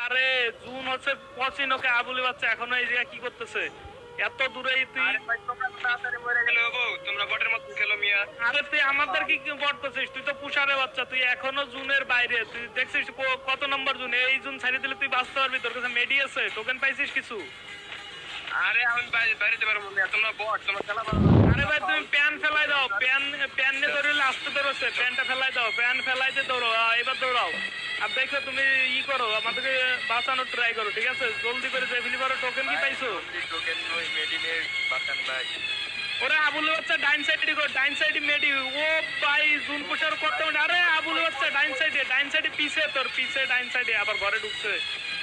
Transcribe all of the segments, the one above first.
আরে জুন হচ্ছে পচিন ওকে আবুলি বাচ্চা এখনো এই জায়গায় কি করতেছে এত দূরে তুই? তোমরা বটের মতো খেলো মিয়া। আরে তুই আমাদের কি বট করছিস? তুই তো পুষারে বাচ্চা, তুই এখনো জুনের বাইরে। তুই দেখছিস কত নম্বর জুন? এই জুন ছাড়িয়ে দিলে তুই বাঁচতে পারবি? তোর কাছে মেডি আছে? টোকেন পাইছিস কিছু? আরে আমি বাইরে পারবো না, তোমরা বট, তোমরা খেলা ভালো। আরে ভাই তুমি প্যান ফেলাই দাও, প্যান নিয়ে দৌড়লে আসতে দৌড়চ্ছে, প্যানটা ফেলাই দাও, প্যান ফেলাইতে দৌড়ো, এবার দৌড়াও। আর দেখো তুমি করো, আমাদেরকে বাঁচানোর ট্রাই করো, ঠিক আছে? জলদি করে যে ফিলি পারো। টোকেন কি পাইছো? টোকেন নই, মেডিনে বাঁচান ভাই। ওরে আবুল বাচ্চা ডাইন সাইডে গো, ডাইন সাইডে মেডি। ও ভাই জুন পুষার কত মিনিট? আরে আবুল বাচ্চা ডাইন সাইডে পিছে, তোর পিছে ডাইন সাইডে আবার ঘরে ঢুকছে।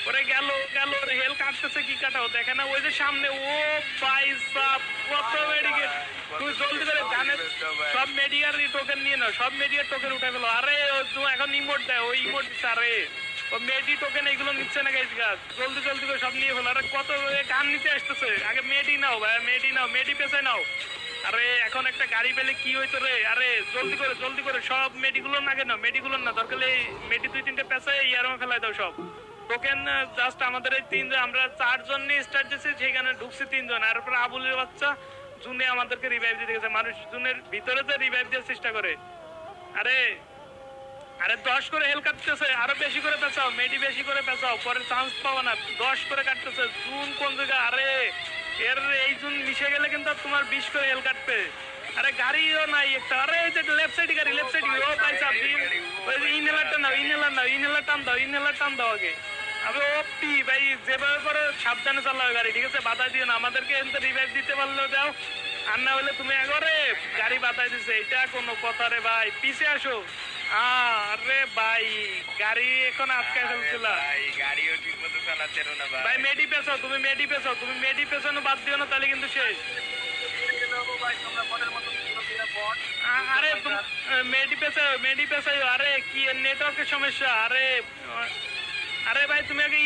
ওরে গেল ওরে হেল কাটতেছে, কি কাটাও দেখে না? ওই যে সামনে। ও ভাই সাব কত মেডিকেট! তুই জলদি করে জানে সব মেডিয়ার টোকেন নিয়ে নাও, সব মেডিয়ার টোকেন উঠে ফেলো। আরে তুমি এখন ইমোট দেয়, ওই ইমোট দিচ্ছে। আরে ও মেডি টোকেন এইগুলো নিচ্ছে না গাইজ গাছ, জলদি করে সব নিয়ে ফেলো। আরে কত গান নিতে আসতেছে, আগে মেডি নাও ভাই, মেডি নাও, মেডি পেছে নাও। আরে এখন একটা গাড়ি পেলে কি হইতো রে? আরে জলদি করে সব মেডিগুলো নাগে না, মেডিগুলো না দরকার মেডি 2-3টে পেছায় ইয়ারমে ফেলাই দাও সব টোকেন। জাস্ট আমাদের এই তিনজন, আমরা 4জন নিয়ে স্টার্ট দিয়েছি, সেখানে ঢুকছি 3জন। আর পরে আবুলের বাচ্চা জুনে আমাদেরকে রিভাইভ দিতে গেছে। মানুষ জুনের ভিতরে যে রিভাইভ দেওয়ার চেষ্টা করে। আরে 10 করে হেল কাটতেছে, আরো বেশি করে পেঁচাও, মেডি বেশি করে পেঁচাও, পরে চান্স পাবো না। 10 করে কাটতেছে। জুন কোন জায়গা? আরে এর এই জুন মিশে গেলে কিন্তু তোমার 20 করে হেল কাটবে। আরে গাড়িও নাই একটা। আরে ওই যে লেফট সাইড গাড়ি, লেফট সাইড। ও ভাই সাহেব ওই যে ইনহেলারটা নাও, ইনহেলার টান দাও আগে। আবে ওপি ভাই, যেভাবে করে সাবধানে চালাও গাড়ি, ঠিক আছে? বাধা দিও না আমাদেরকে। এনতে রিভাইভ দিতে পারলেও দাও, আর না হলে তুমি একবারে গাড়ি বাতাই দিছে। এটা কোনো কথা রে ভাই? পিছে আসো। আরে ভাই গাড়ি এখন আটকায় ফেলছিল। গাড়িও ঠিক মতো চালাতে না ভাই। ভাই মেডি পেছাও, তুমি মেডি পেছানো বাদ দিও না, তাহলে কিন্তু শেষ। আরে মেডি পেছাও। আরে কি নেটওয়ার্কের সমস্যা? আরে ভাই তুমি আগে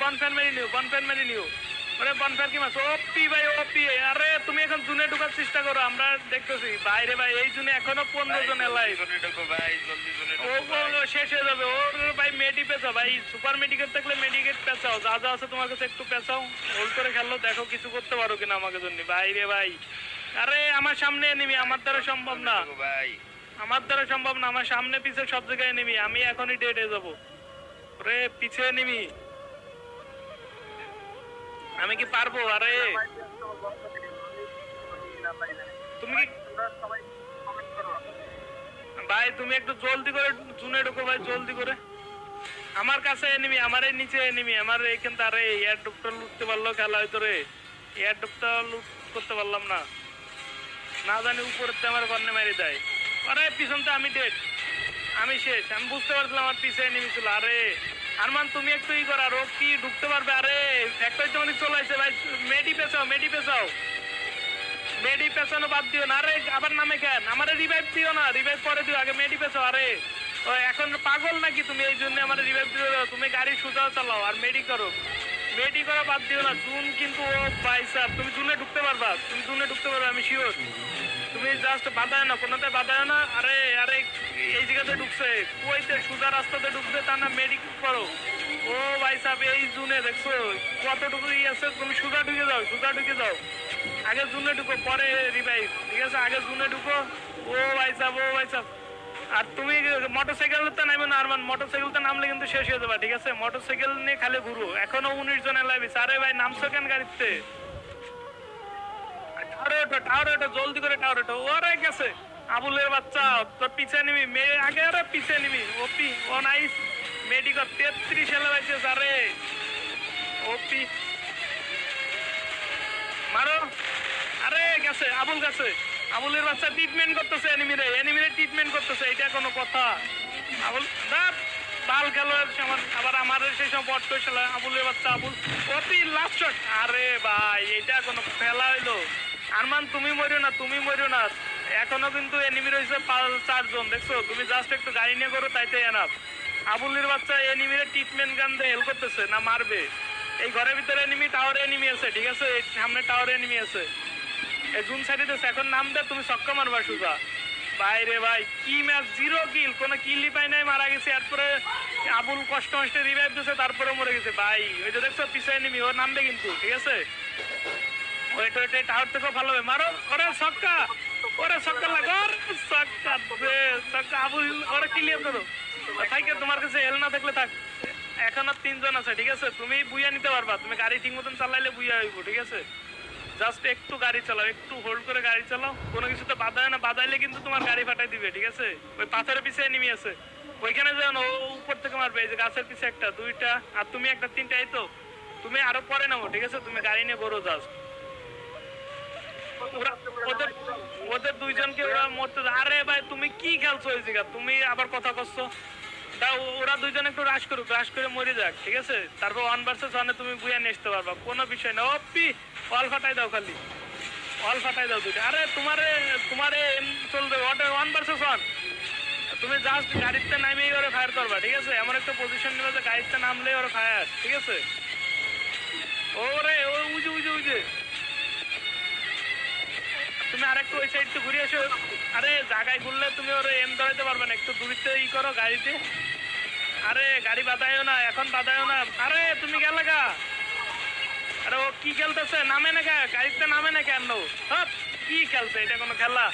বনফ্যান মেরে নিও। ওরে বনফ্যান কি মাছ? ওপি ভাই ওপি। আরে তুমি এখন জুনে ঢুকার চেষ্টা করো, আমরা দেখতেছি। বাইরে ভাই এই জুনে এখনো 15 জন এলাই। ও শেষ হয়ে যাবে ওর। ভাই মেডি পেছাও ভাই, সুপার মেডিকেট থাকলে মেডিকেট পেছাও, যা যা আছে তোমার কাছে একটু পেছাও। হোল্ড করে খেলো, দেখো কিছু করতে পারো কিনা আমাকে জন্য। বাইরে ভাই আরে আমার সামনে এনিমি, আমার দ্বারা সম্ভব না ভাই, আমার সামনে পিছে সব জায়গায় এনিমি। আমি এখনই ডেড হয়ে যাবো। রে পিছে এনিমি, আমি কি পারবো? আরে তুমি ভাই তুমি একটু জলদি করে জুনে ঢুকো ভাই, জলদি করে। আমার কাছে এনিমি, আমার এই নিচে এনিমি, আমার এইখান। আরে এয়ার ডুপটা লুটতে পারলো খেলা হয়তো রে। এয়ার ডুপটা লুট করতে পারলাম না, না জানি উপরে আমার বন্যে মেরে দেয়। আরে পিছন তো আমি ডেড, আমি শেষ। আমি বুঝতে পারছিলাম আমার পিছে এনিমি ছিল। আরে আরমান তুমি একটু করো, আর ও কি ঢুকতে পারবে? আরে একটাই তো চলে আসছে ভাই। মেডি পেছাও, মেডি পেছানো বাদ দিও না। আরে আবার নামে কেন? আমার রিভাইভ দিও না, রিভাইভ পরে দিও, আগে মেডি পেছাও। আরে ও এখন পাগল নাকি তুমি? এই জন্য আমার রিভাইভ দিও। তুমি গাড়ি সোজা চালাও আর মেডি করো বাদ দিও না। জুন কিন্তু ও ভাই সাহেব, তুমি জুনে ঢুকতে পারবা, আমি শিওর। তুমি জাস্ট বাধায় না, কোনোতে বাধায় না। আরে এই জায়গাতে ঢুকছে, কইতে সোজা রাস্তাতে ঢুকছে, তা না মেডি করো। ও ভাই সাহেব এই জুনে দেখছো কতটুকু আছে? তুমি সোজা ঢুকে যাও, আগে জুনে ঢুকো, পরে রিভাইভ, ঠিক আছে? আগে জুনে ঢুকো। ও ভাই সাহেব। আর তুমি মোটরসাইকেলতে নামবে না আরমান, মোটরসাইকেলতে নামলে কিন্তু শেষ হয়ে যাবে, ঠিক আছে? মোটরসাইকেল নিয়ে খালি ঘুরো। এখনো 19 জনের লাইভ। আরে ভাই নামছো কেন গাড়িতে? টাওয়ারে ওঠো, জলদি করে টাওয়ারে ওঠো। ওরে গেছে আবুলের বাচ্চা, তোর পিছে নিবি আগে। আরে পিছে নিবি ওপি। ও নাইস মেডিকল 33 এলে বাইছে। আরে ওপি মারো। আরে গেছে আবুলের বাচ্চা ট্রিটমেন্ট করতেছে এনিমিরে ট্রিটমেন্ট করতেছে। এটা কোনো কথা? আবুল বাল খেলো আবার আমার সেই সব বট করে আবুলের বাচ্চা। ওপি লাস্ট শট। আরে ভাই এটা কোনো খেলা হইলো? আরমান তুমি মরিও না, এখনো কিন্তু এনিমি রয়েছে 4 জন, দেখছো? তুমি জাস্ট একটু গাড়ি নিয়ে করো, তাইতে এনাফ। আবুলের বাচ্চা এনিমিরে ট্রিটমেন্ট গান দিয়ে হেল্প করতেছে না, মারবে। এই ঘরের ভিতরে এনিমি, টাওয়ারে এনিমি আছে, ঠিক আছে? সামনে টাওয়ারে এনিমি আছে, এই জুন সাইডে দিচ্ছে। এখন নাম দে, তুমি ছক্কা মারবা সুজা। বাইরে ভাই কি ম্যাচ, 0 কিল, কোনো কিলই পাই নাই, মারা গেছে। এরপরে আবুল কষ্ট মষ্টে রিভাইভ দিছে, তারপরে মরে গেছে ভাই। ওই যে দেখছো পিছায় নিমি, ওর নামবে কিন্তু, ঠিক আছে? ওয়েট ওয়েট, টাওয়ার থেকেও ভালো হবে, মারো ওরে ছক্কা, ওরে ছক্কা লাগর, ছক্কা দে, ছক্কা আবুল, ওরে ক্লিয়ার করো। থাইকে তোমার কাছে হেল না থাকলে থাক, এখন আর 3 জন আছে, ঠিক আছে? তুমি বুইয়া নিতে পারবা, তুমি গাড়ি ঠিক মতন চালাইলে বুইয়া হইব, ঠিক আছে? জাস্ট একটু গাড়ি চালাও, একটু হোল্ড করে গাড়ি চালাও, কোনো কিছুতে বাধায় না, বাধাইলে কিন্তু তোমার গাড়ি ফাটাই দিবে, ঠিক আছে? ওই পাথরের পিছে এনিমি আছে, ওইখানে যেন ও উপর থেকে মারবে, এই যে গাছের পিছে একটা, 2টা, আর তুমি একটা, 3টা, এই তো তুমি আরো পরে নাও, ঠিক আছে? তুমি গাড়ি নিয়ে বড় জাস্ট, ওরা ওদের ওদের 2জনকে ওরা মরতে আরে ভাই তুমি কি খেলছো এই জায়গা, তুমি আবার কথা করছো। দাও ওরা 2জন একটু রাশ করুক, রাশ করে মরে যাক, ঠিক আছে? তারপর 1 ভার্সেস 1 তুমি বুয়া নিয়ে আসতে পারবা, কোনো বিষয় না। ওপি অল ফাটাই দাও, খালি অল ফাটাই দাও 2টা। আরে তোমারে তোমারে চলবে, 1 ভার্সেস 1, তুমি জাস্ট গাড়িতে নামিয়ে ওরা ফায়ার করবা, ঠিক আছে? এমন একটা পজিশন নেবে যে গাড়িতে নামলে ওরা ফায়ার, ঠিক আছে? ওরে উজে উজে উজে, তুমি আরেকটু ওই সাইড তো ঘুরে আসো। আরে জায়গায় ঘুরলে তুমি ওর এম ধরাইতে পারবে না, একটু দূরিতে ই করো গাড়িতে। আরে গাড়ি বাধায়ও না, এখন বাধায়ও না। আরে তুমি গেলে গা, আরে ও কি খেলতেছে, নামে না গা গাড়িতে, নামে না কেন? হপ কি খেলছে, এটা কোনো খেলা?